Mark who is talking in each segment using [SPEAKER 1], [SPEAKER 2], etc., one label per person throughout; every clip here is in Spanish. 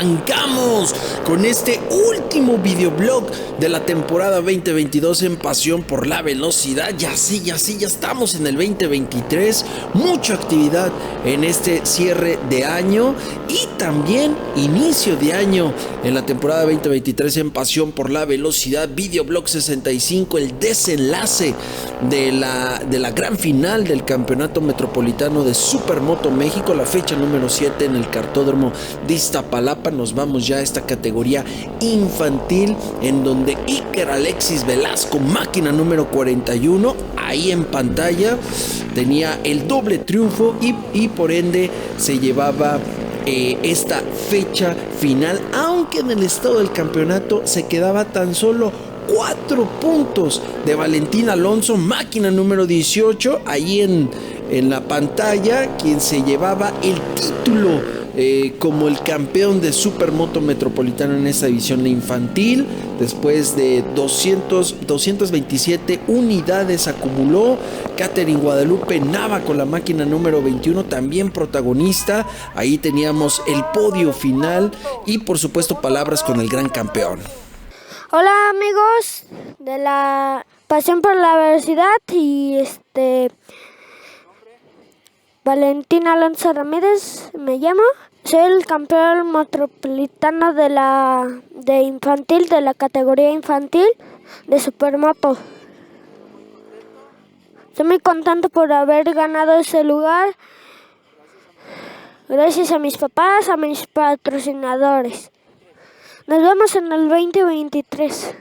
[SPEAKER 1] arrancamos con este último videoblog de la temporada 2022 en Pasión por la Velocidad. Ya estamos en el 2023. Mucha actividad en este cierre de año y también inicio de año en la temporada 2023 en Pasión por la Velocidad. Videoblog 65, el desenlace de la gran final del Campeonato Metropolitano de Supermoto México, la fecha número 7 en el Cartódromo de Iztapalapa. Nos vamos ya a esta categoría infantil en donde Iker Alexis Velasco, máquina número 41, ahí en pantalla tenía el doble triunfo y por ende se llevaba esta fecha final, aunque en el estado del campeonato se quedaba tan solo 4 puntos de Valentín Alonso, máquina número 18, ahí en la pantalla, quien se llevaba el título como el campeón de Supermoto Metropolitano en esta división infantil. Después de 227 unidades acumuló. Catherine Guadalupe Nava con la máquina número 21, también protagonista. Ahí teníamos el podio final y por supuesto palabras con el gran campeón.
[SPEAKER 2] Hola amigos de la Pasión por la Velocidad y Valentín Alonso Ramírez me llamo. Soy el campeón metropolitano de infantil, de la categoría infantil de Supermoto. Estoy muy contento por haber ganado ese lugar. Gracias a mis papás, a mis patrocinadores. Nos vemos en el 2023.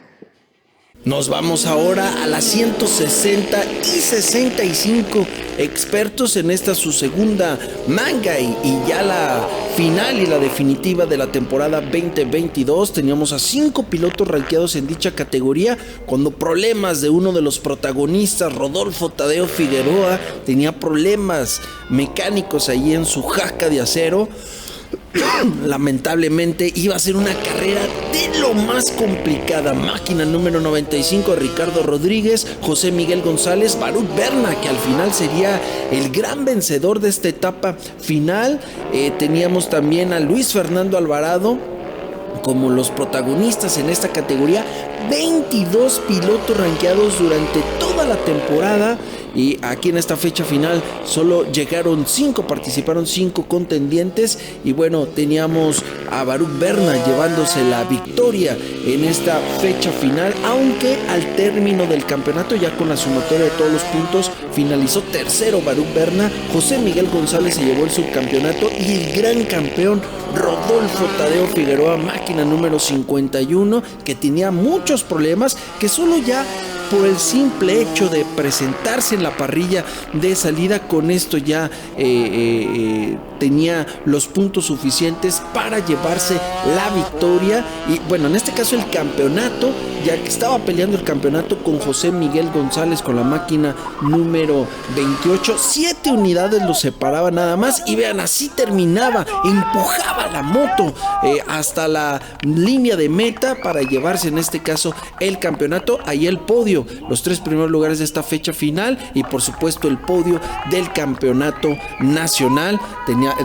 [SPEAKER 1] Nos vamos ahora a las 160 y 65 expertos en esta su segunda manga y ya la final y la definitiva de la temporada 2022. Teníamos a 5 pilotos rankeados en dicha categoría cuando problemas de uno de los protagonistas, Rodolfo Tadeo Figueroa, tenía problemas mecánicos ahí en su jaca de acero. Lamentablemente iba a ser una carrera de lo más complicada. Máquina número 95, Ricardo Rodríguez, José Miguel González, Baruch Berna, que al final sería el gran vencedor de esta etapa final. Teníamos también a Luis Fernando Alvarado como los protagonistas en esta categoría. 22 pilotos rankeados durante toda la temporada. Y aquí en esta fecha final solo llegaron 5, participaron 5 contendientes. Y bueno, teníamos a Baruch Berna llevándose la victoria en esta fecha final, aunque al término del campeonato, ya con la sumatoria de todos los puntos, finalizó tercero Baruch Berna. José Miguel González se llevó el subcampeonato y el gran campeón Rodolfo Tadeo Figueroa, máquina número 51, que tenía muchos problemas, que solo ya por el simple hecho de presentarse en la parrilla de salida, con esto ya tenía los puntos suficientes para llevarse la victoria. Y bueno, en este caso el campeonato, ya que estaba peleando el campeonato con José Miguel González con la máquina número 28, 7 unidades los separaban nada más. Y vean, así terminaba, empujaba la moto hasta la línea de meta para llevarse en este caso el campeonato. Ahí el podio, los 3 primeros lugares de esta fecha final y por supuesto el podio del campeonato nacional,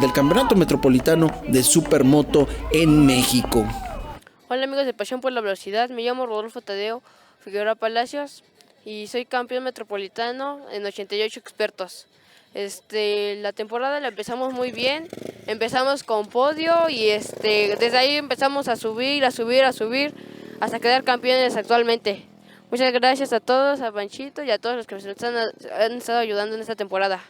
[SPEAKER 1] del campeonato metropolitano de Supermoto en México.
[SPEAKER 3] Hola amigos de Pasión por la Velocidad, me llamo Rodolfo Tadeo Figueroa Palacios y soy campeón metropolitano en 88 expertos. La temporada la empezamos muy bien, empezamos con podio y desde ahí empezamos a subir hasta quedar campeones actualmente. Muchas gracias a todos, a Panchito y a todos los que nos han estado ayudando en esta temporada.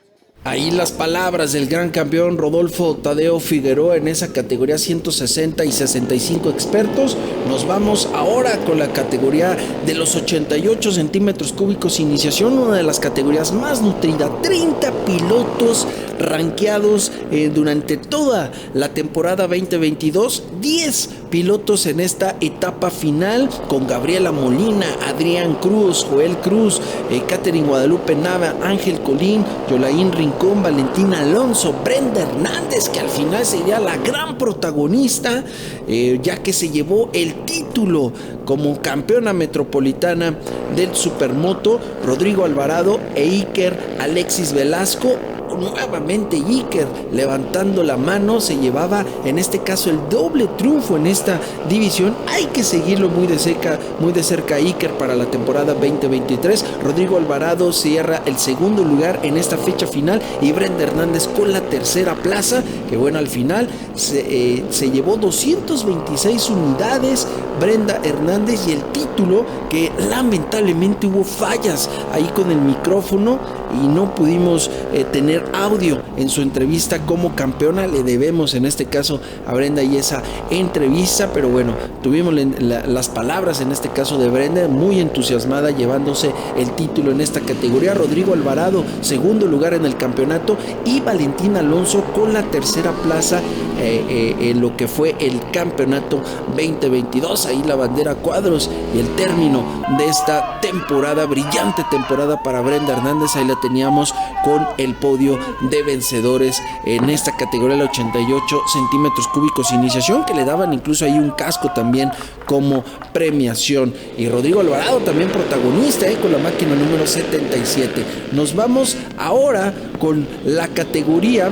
[SPEAKER 1] Ahí las palabras del gran campeón Rodolfo Tadeo Figueroa en esa categoría 160 y 65 expertos. Nos vamos ahora con la categoría de los 88 centímetros cúbicos iniciación, una de las categorías más nutridas. 30 pilotos rankeados durante toda la temporada 2022. 10 pilotos en esta etapa final, con Gabriela Molina, Adrián Cruz, Joel Cruz, Catherine Guadalupe Nava, Ángel Colín, Yolaín Rincón, Valentín Alonso, Brenda Hernández, que al final sería la gran protagonista, ya que se llevó el título como campeona metropolitana del Supermoto, Rodrigo Alvarado e Iker Alexis Velasco. nuevamente Iker levantando la mano, se llevaba en este caso el doble triunfo en esta división. Hay que seguirlo muy de cerca Iker para la temporada 2023. Rodrigo Alvarado cierra el segundo lugar en esta fecha final y Brenda Hernández con la tercera plaza, que bueno, al final se llevó 226 unidades Brenda Hernández, y el título, que lamentablemente hubo fallas ahí con el micrófono y no pudimos tener audio en su entrevista como campeona. Le debemos en este caso a Brenda y esa entrevista, pero bueno, tuvimos las palabras en este caso de Brenda, muy entusiasmada llevándose el título en esta categoría. Rodrigo Alvarado segundo lugar en el campeonato y Valentín Alonso con la tercera plaza en lo que fue el campeonato 2022. Ahí la bandera cuadros y el término de esta temporada, brillante temporada para Brenda Hernández. Ahí la teníamos con el podio de vencedores en esta categoría, el 88 centímetros cúbicos iniciación, que le daban incluso ahí un casco también como premiación. Y Rodrigo Alvarado también protagonista con la máquina número 77. Nos vamos ahora con la categoría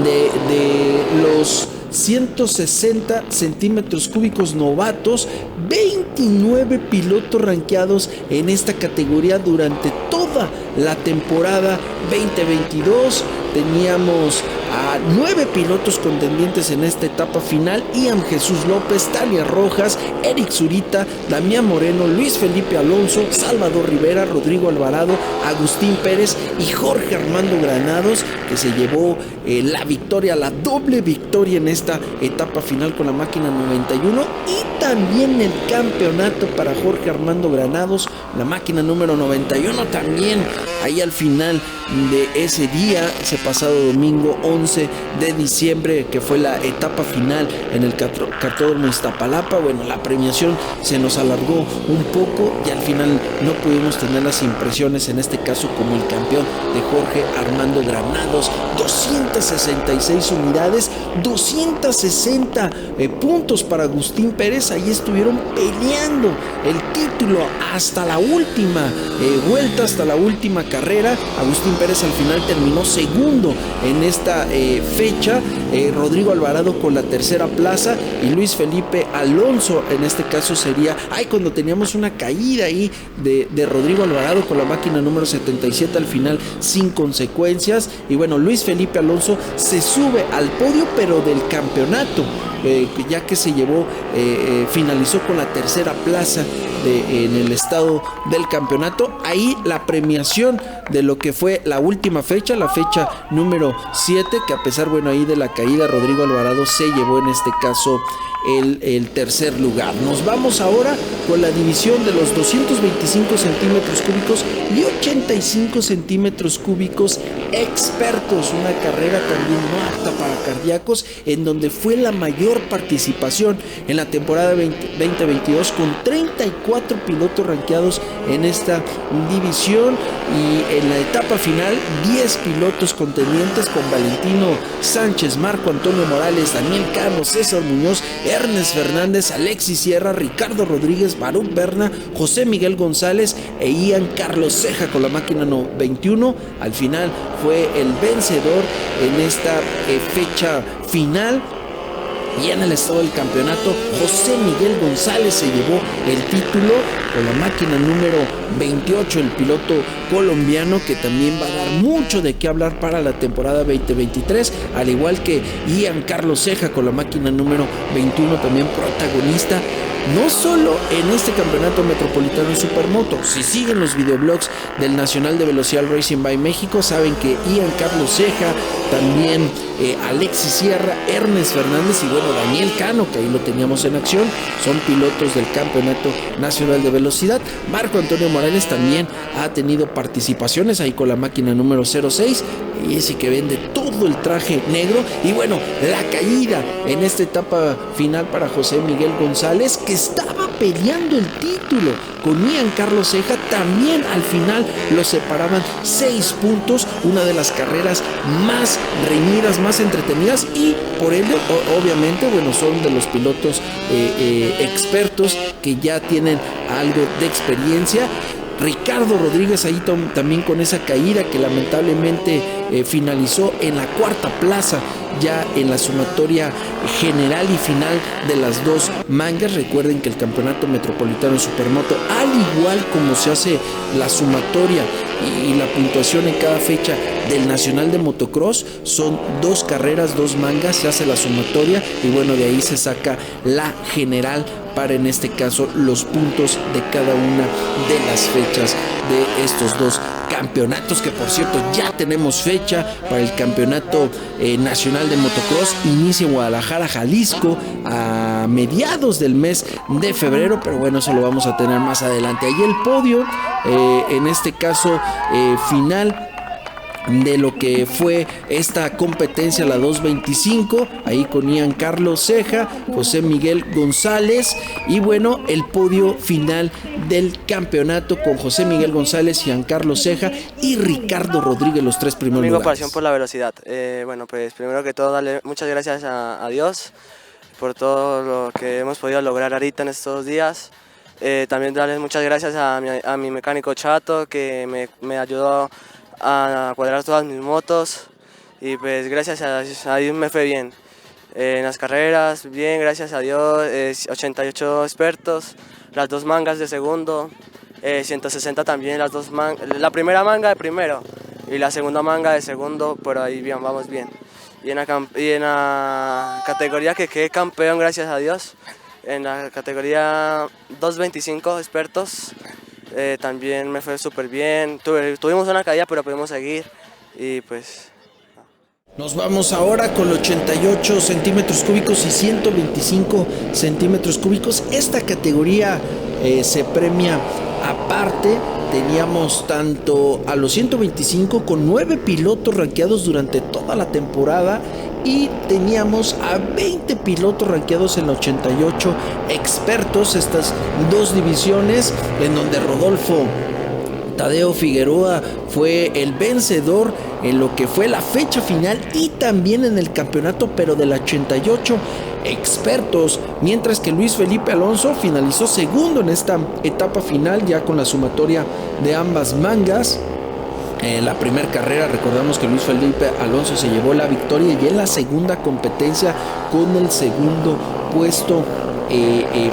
[SPEAKER 1] de los 160 centímetros cúbicos novatos. 29 pilotos rankeados en esta categoría durante toda la temporada 2022. Teníamos a 9 pilotos contendientes en esta etapa final: Ian Jesús López, Tania Rojas, Eric Zurita, Damián Moreno, Luis Felipe Alonso, Salvador Rivera, Rodrigo Alvarado, Agustín Pérez y Jorge Armando Granados, que se llevó la victoria, la doble victoria en esta etapa final con la máquina 91. Y también el campeonato para Jorge Armando Granados, la máquina número 91, también ahí al final de ese día, ese pasado domingo 11 de diciembre, que fue la etapa final en el Cartódromo Iztapalapa. Bueno, la premiación se nos alargó un poco y al final no pudimos tener las impresiones, en este caso como el campeón de Jorge Armando Granados. 266 unidades, 260 puntos para Agustín Pérez. Ahí estuvieron peleando el título hasta la última vuelta, hasta la última carrera. Agustín Pérez al final terminó segundo en esta fecha. Rodrigo Alvarado con la tercera plaza y Luis Felipe Alonso en este caso sería cuando teníamos una caída ahí de Rodrigo Alvarado con la máquina número 77 al final sin consecuencias. Y bueno, Luis Felipe Alonso se sube al podio pero del campeonato, ya que se llevó finalizó con la tercera plaza en el estado del campeonato. Ahí la premiación de lo que fue la última fecha, la fecha número 7, que a pesar, bueno, ahí de la caída, Rodrigo Alvarado se llevó en este caso el tercer lugar. Nos vamos ahora con la división de los 225 centímetros cúbicos y 85 centímetros cúbicos expertos, una carrera también no apta para cardíacos, en donde fue la mayor participación en la temporada 2022 con 34 pilotos rankeados en esta división. Y en la etapa final 10 pilotos contendientes con Valentino Sánchez, Marco Antonio Morales, Daniel Cano, César Muñoz, Ernest Fernández, Alexis Sierra, Ricardo Rodríguez, Baruch Berna, José Miguel González e Ian Carlos Ceja con la máquina 21. Al final fue el vencedor en esta fecha final. Y en el estado del campeonato, José Miguel González se llevó el título con la máquina número 28, el piloto colombiano, que también va a dar mucho de qué hablar para la temporada 2023, al igual que Ian Carlos Ceja con la máquina número 21, también protagonista no solo en este campeonato metropolitano en Supermoto. Si siguen los videoblogs del Nacional de Velocidad Racing by México, saben que Ian Carlos Ceja, también Alexis Sierra, Ernest Fernández y bueno, Daniel Cano, que ahí lo teníamos en acción, son pilotos del Campeonato Nacional de Velocidad. Marco Antonio Morales también ha tenido participaciones ahí con la máquina número 06, y ese que vende todo el traje negro. Y bueno, la caída en esta etapa final para José Miguel González, que estaba peleando el título con Ian Carlos Ceja. También al final lo separaban 6 puntos, una de las carreras más reñidas, más entretenidas, y por ello obviamente, bueno, son de los pilotos expertos que ya tienen algo de experiencia. Ricardo Rodríguez ahí también con esa caída que lamentablemente finalizó en la cuarta plaza ya en la sumatoria general y final de las dos mangas. Recuerden que el campeonato metropolitano de supermoto, al igual como se hace la sumatoria y la puntuación en cada fecha del nacional de motocross, son 2 carreras, 2 mangas, se hace la sumatoria y bueno, de ahí se saca la general para, en este caso, los puntos de cada una de las fechas de estos 2 campeonatos, que por cierto ya tenemos fecha para el campeonato nacional de motocross. Inicia en Guadalajara, Jalisco, a mediados del mes de febrero, pero bueno, eso lo vamos a tener más adelante. Ahí el podio, en este caso final de lo que fue esta competencia, la 225, ahí con Ian Carlos Ceja, José Miguel González, y bueno, el podio final del campeonato con José Miguel González, Ian Carlos Ceja y Ricardo Rodríguez, los 3 primeros lugares.
[SPEAKER 4] Pasión por la velocidad. Bueno, pues primero que todo, darle muchas gracias a Dios por todo lo que hemos podido lograr ahorita en estos días. También darle muchas gracias a mi mecánico Chato, que me ayudó a cuadrar todas mis motos, y pues gracias a Dios me fue bien en las carreras, bien, gracias a Dios. 88 expertos, las 2 mangas de segundo, 160 también, la primera manga de primero y la segunda manga de segundo, por ahí bien, vamos bien. Y en la categoría que quedé campeón, gracias a Dios, en la categoría 225 expertos, también me fue súper bien. Tuvimos una caída, pero pudimos seguir y pues...
[SPEAKER 1] Nos vamos ahora con 88 centímetros cúbicos y 125 centímetros cúbicos. Esta categoría se premia aparte. Teníamos tanto a los 125 con 9 pilotos rankeados durante toda la temporada, y teníamos a 20 pilotos rankeados en la 88 expertos, estas 2 divisiones en donde Rodolfo Tadeo Figueroa fue el vencedor en lo que fue la fecha final y también en el campeonato, pero de la 88 expertos, mientras que Luis Felipe Alonso finalizó segundo en esta etapa final, ya con la sumatoria de ambas mangas. En la primera carrera, recordamos que Luis Felipe Alonso se llevó la victoria, y en la segunda competencia con el segundo puesto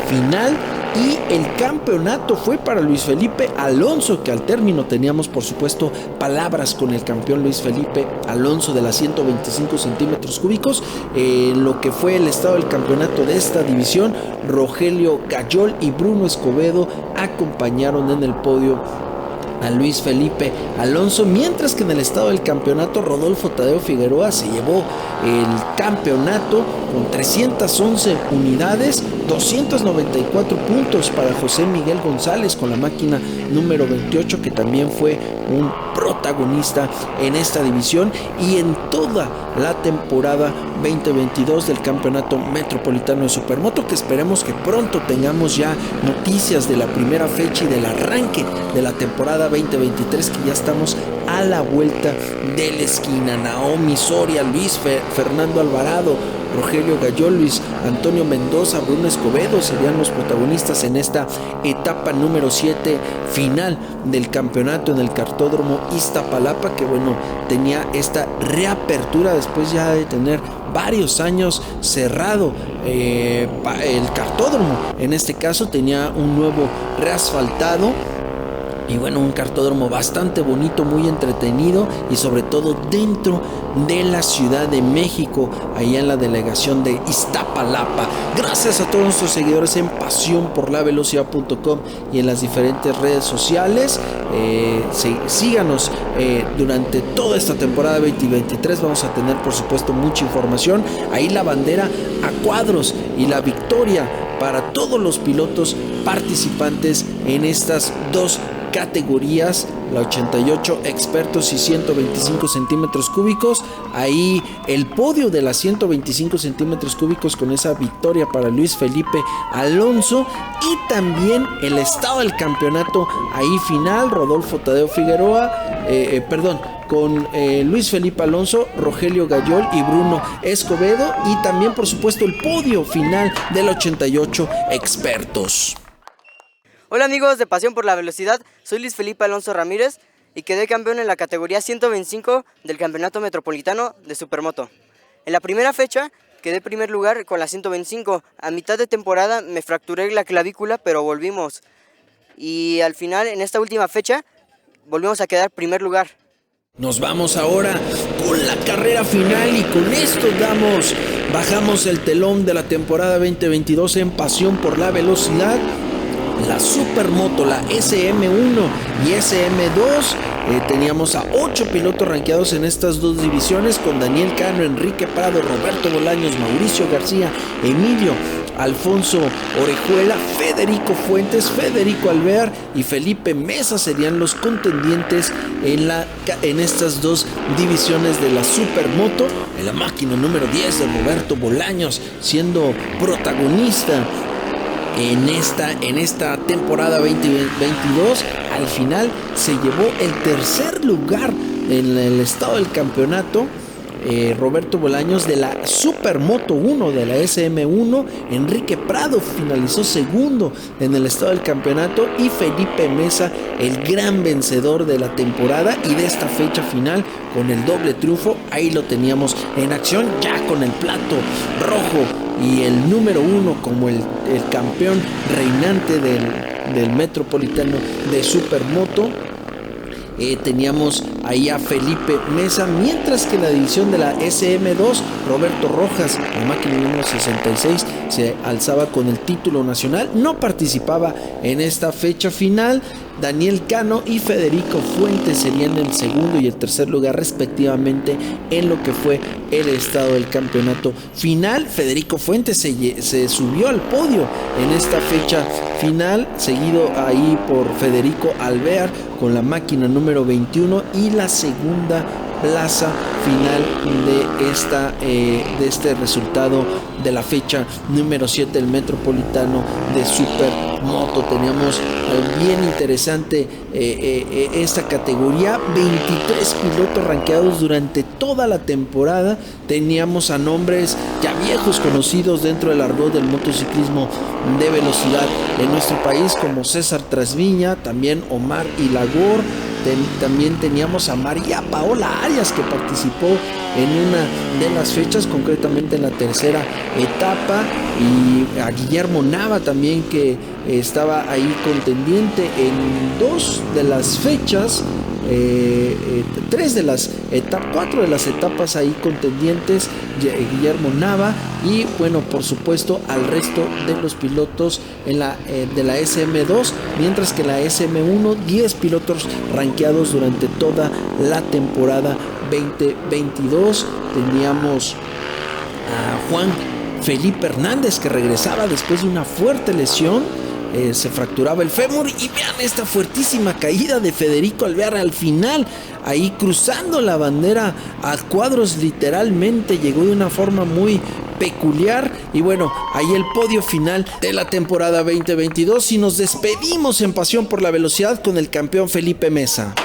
[SPEAKER 1] final. Y el campeonato fue para Luis Felipe Alonso, que al término teníamos por supuesto palabras con el campeón Luis Felipe Alonso de las 125 centímetros cúbicos. Lo que fue el estado del campeonato de esta división, Rogelio Gayol y Bruno Escobedo acompañaron en el podio a Luis Felipe Alonso, mientras que en el estado del campeonato Rodolfo Tadeo Figueroa se llevó el campeonato con 311 unidades, 294 puntos para José Miguel González con la máquina número 28, que también fue un protagonista en esta división y en toda la temporada 2022 del campeonato metropolitano de supermoto, que esperemos que pronto tengamos ya noticias de la primera fecha y del arranque de la temporada 2023, que ya estamos a la vuelta de la esquina. Naomi Soria, Luis Fernando Alvarado, Rogelio Gayol, Luis Antonio Mendoza, Bruno Escobedo serían los protagonistas en esta etapa número 7 final del campeonato en el Kartódromo Iztapalapa, que bueno, tenía esta reapertura después ya de tener varios años cerrado. El kartódromo en este caso tenía un nuevo reasfaltado, y bueno, un kartódromo bastante bonito, muy entretenido, y sobre todo dentro de la Ciudad de México, allá en la delegación de Iztapalapa. Gracias a todos nuestros seguidores en pasionporlavelocidad.com y en las diferentes redes sociales. Síganos durante toda esta temporada 2023. Vamos a tener por supuesto mucha información. Ahí la bandera a cuadros y la victoria para todos los pilotos participantes en estas 2 categorías, la 88 expertos y 125 centímetros cúbicos. Ahí el podio de las 125 centímetros cúbicos con esa victoria para Luis Felipe Alonso, y también el estado del campeonato ahí final, Rodolfo Tadeo Figueroa, con Luis Felipe Alonso, Rogelio Gayol y Bruno Escobedo, y también por supuesto el podio final del 88 expertos.
[SPEAKER 5] Hola amigos de Pasión por la Velocidad, soy Luis Felipe Alonso Ramírez y quedé campeón en la categoría 125 del Campeonato Metropolitano de Supermoto. En la primera fecha quedé primer lugar con la 125, a mitad de temporada me fracturé la clavícula pero volvimos y al final en esta última fecha volvimos a quedar primer lugar.
[SPEAKER 1] Nos vamos ahora con la carrera final y con esto bajamos el telón de la temporada 2022 en Pasión por la Velocidad. La Supermoto, la SM1 y SM2, teníamos a 8 pilotos rankeados en estas dos divisiones, con Daniel Cano, Enrique Prado, Roberto Bolaños, Mauricio García, Emilio Alfonso Orejuela, Federico Fuentes, Federico Alvear y Felipe Mesa serían los contendientes en estas dos divisiones de la Supermoto. En la máquina número 10 de Roberto Bolaños siendo protagonista en esta temporada 2022. Al final se llevó el tercer lugar en el estado del campeonato. Roberto Bolaños de la Supermoto 1 de la SM1, Enrique Prado finalizó segundo en el estado del campeonato y Felipe Mesa el gran vencedor de la temporada y de esta fecha final con el doble triunfo. Ahí lo teníamos en acción ya con el plato rojo y el número 1 como el campeón reinante del Metropolitano de Supermoto. Teníamos ahí a Felipe Mesa, mientras que en la división de la SM2, Roberto Rojas, la máquina número 66, se alzaba con el título nacional. No participaba en esta fecha final. Daniel Cano y Federico Fuentes serían el segundo y el tercer lugar respectivamente en lo que fue el estado del campeonato final. Federico Fuentes se subió al podio en esta fecha final, seguido ahí por Federico Alvear con la máquina número 21 y la segunda plaza final de este resultado de la fecha número 7 del Metropolitano de Supermoto. Teníamos bien interesante esta categoría, 23 pilotos rankeados durante toda la temporada. Teníamos a nombres ya viejos conocidos dentro del argot del motociclismo de velocidad en nuestro país, como César Trasviña, también Omar Ilagor. También teníamos a María Paola Arias, que participó en una de las fechas, concretamente en la tercera etapa, y a Guillermo Nava también, que estaba ahí contendiente en dos de las fechas, cuatro de las etapas ahí contendientes, Guillermo Nava, y bueno, por supuesto al resto de los pilotos de la SM2, mientras que en la SM1 10 pilotos rankeados durante toda la temporada 2022. Teníamos a Juan Felipe Hernández, que regresaba después de una fuerte lesión. Se fracturaba el fémur, y vean esta fuertísima caída de Federico Alvear al final, ahí cruzando la bandera a cuadros, literalmente llegó de una forma muy peculiar. Y bueno, ahí el podio final de la temporada 2022, y nos despedimos en Pasión por la Velocidad con el campeón Felipe Mesa.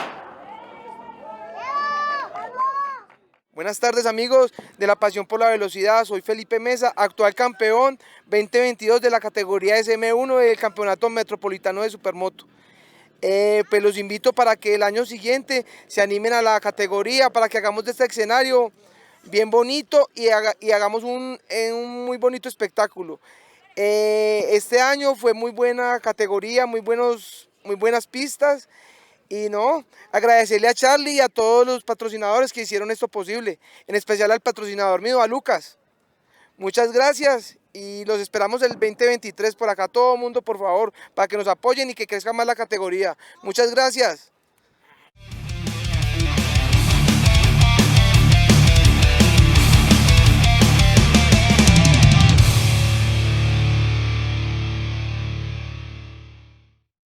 [SPEAKER 6] Buenas tardes amigos de la Pasión por la Velocidad, soy Felipe Mesa, actual campeón 2022 de la categoría SM1 del Campeonato Metropolitano de Supermoto. Pues los invito para que el año siguiente se animen a la categoría, para que hagamos de este escenario bien bonito y hagamos un muy bonito espectáculo. Este año fue muy buena categoría, muy buenas pistas. Y no, agradecerle a Charlie y a todos los patrocinadores que hicieron esto posible, en especial al patrocinador mío, a Lucas. Muchas gracias y los esperamos el 2023 por acá, todo el mundo, por favor, para que nos apoyen y que crezca más la categoría. Muchas gracias.